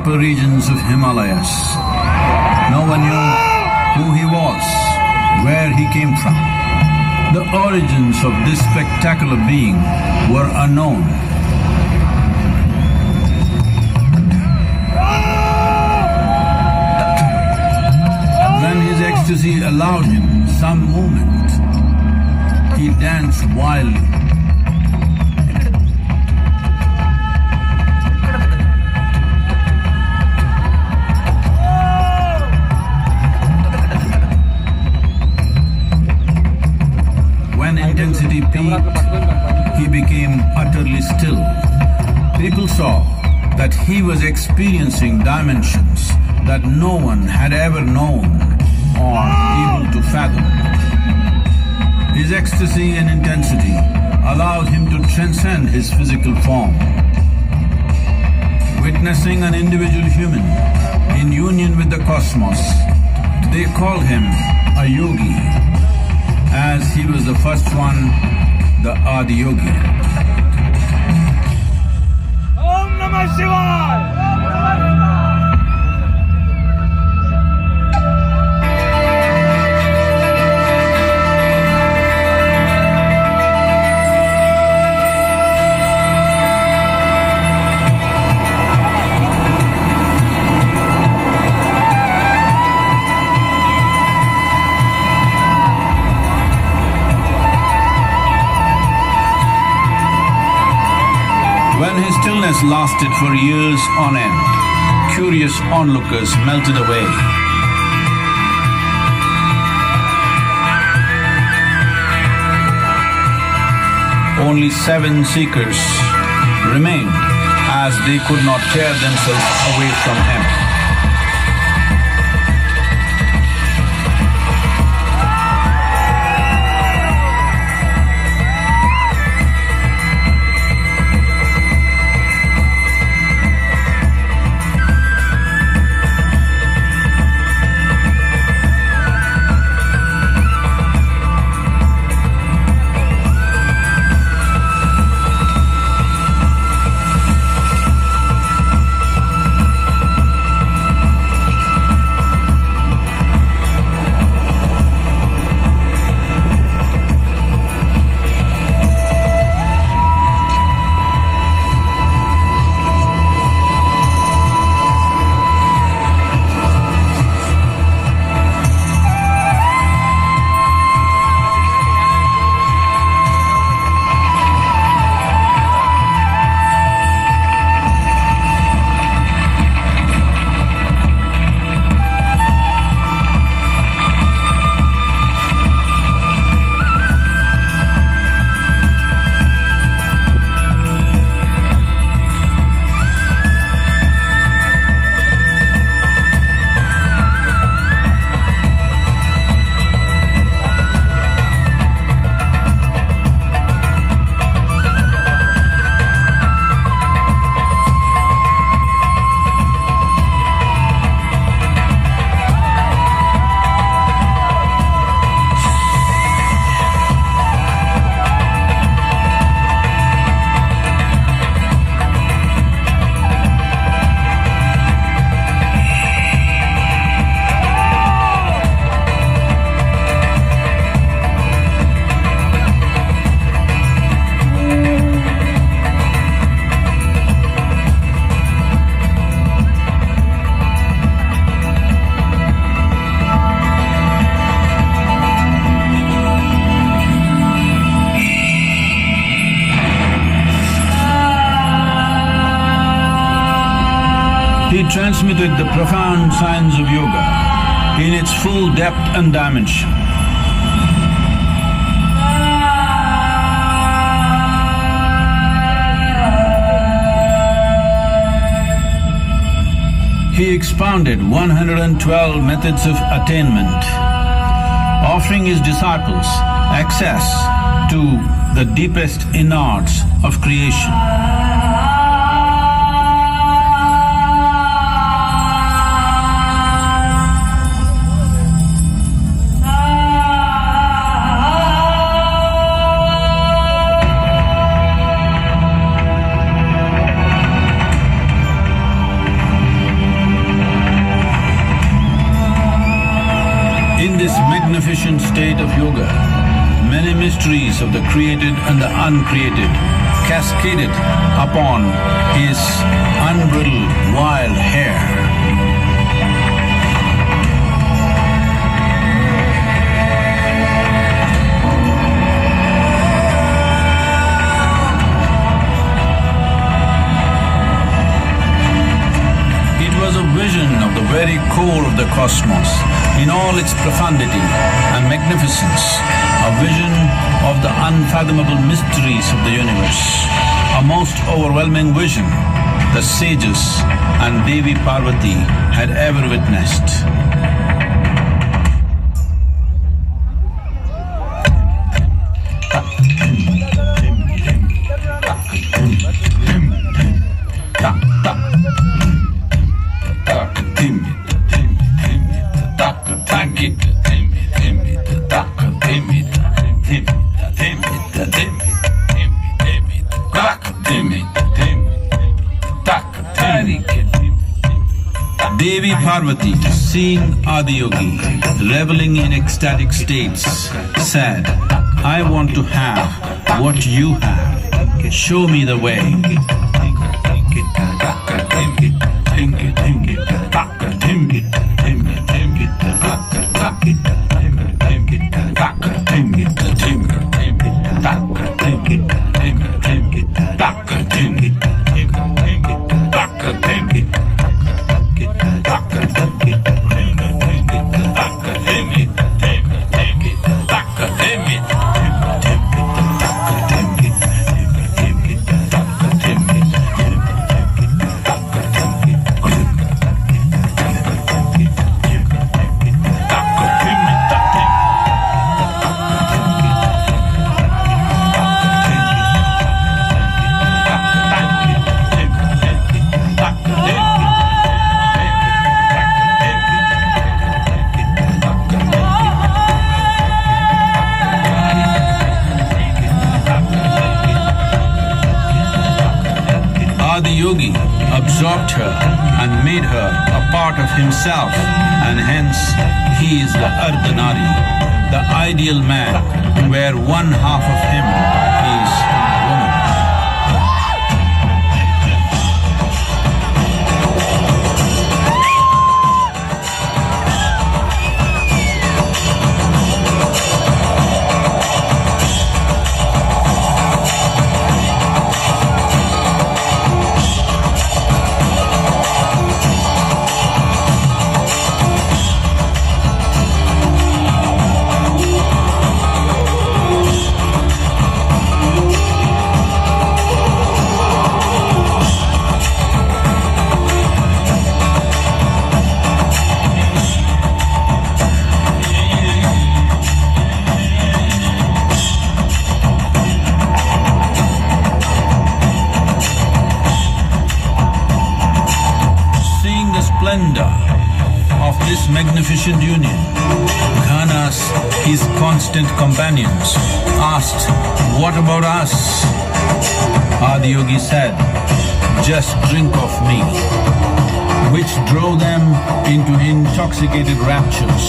upper regions of Himalayas. No one knew who he was, where he came from. The origins of this spectacular being were unknown. When his ecstasy allowed him some movement, he danced wildly. When intensity peaked, he became utterly still. People saw that he was experiencing dimensions that no one had ever known or able to fathom. His ecstasy and intensity allowed him to transcend his physical form. Witnessing an individual human in union with the cosmos, they called him a yogi, as he was the first one, the Adiyogi. Om Namah Shivaya! When his stillness lasted for years on end, curious onlookers melted away. Only 7 seekers remained, as they could not tear themselves away from him. He transmitted the profound science of yoga in its full depth and dimension. He expounded 112 methods of attainment, offering his disciples access to the deepest innards of creation. In this magnificent state of yoga, many mysteries of the created and the uncreated cascaded upon his unbridled wild hair. It was a vision of the very core of the cosmos in all its profundity and magnificence, a vision of the unfathomable mysteries of the universe, a most overwhelming vision the sages and Devi Parvati had ever witnessed. Devi Parvati, seeing Adiyogi reveling in ecstatic states, said, "I want to have what you have. Show me the way." Yogi absorbed her and made her a part of himself, and hence he is the Ardhanari, the ideal man, where one half of him is woman. Splendor of this magnificent union, Ghanas, his constant companions, asked, "What about us?" Adiyogi said, "Just drink of me," which drove them into intoxicated raptures.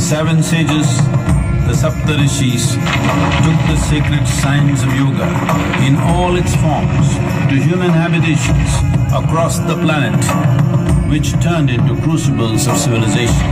Seven sages, the Saptarishis, took the sacred science of yoga in all its forms to human habitations across the planet, which turned into crucibles of civilization.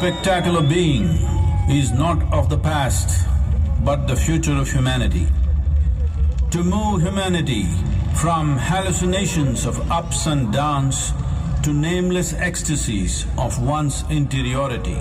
spectacular being is not of the past, but the future of humanity. To move humanity from hallucinations of ups and downs to nameless ecstasies of one's interiority.